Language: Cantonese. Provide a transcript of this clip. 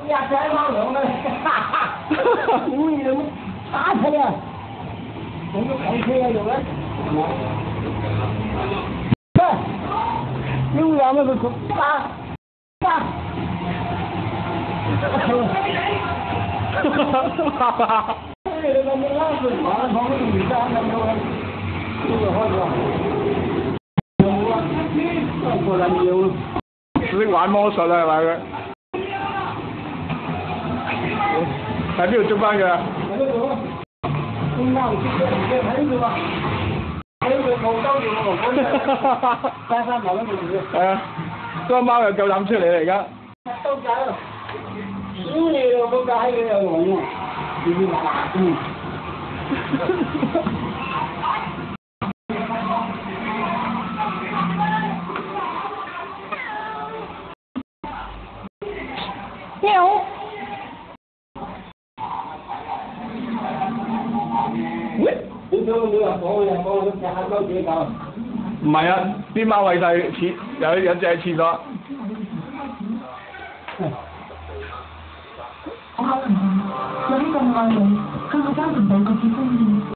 呀，再往弄了，哈哈，故意的么？打他呀！我们开车呀，有人。看，有两个都打打。哈哈。这个你老是放了放了，你这样子我，这个好像。果然有。識玩魔術啊，係咪佢？喺邊度捉翻佢啊？喺呢度咯。咁啱喺呢度啊！喺呢度冇兜住我，翻埋嗰度住。係啊，嗰個貓又夠膽出嚟啦而家。都解啦，少嘢咯，都解嘅又用喎。嗯。喵！喂，你做你話講嘅講都隻黑貓自己搞。唔係啊，啲貓餵晒廁，有隻喺廁所。我可能有呢個愛你，佢個家庭對佢嘅歡宴。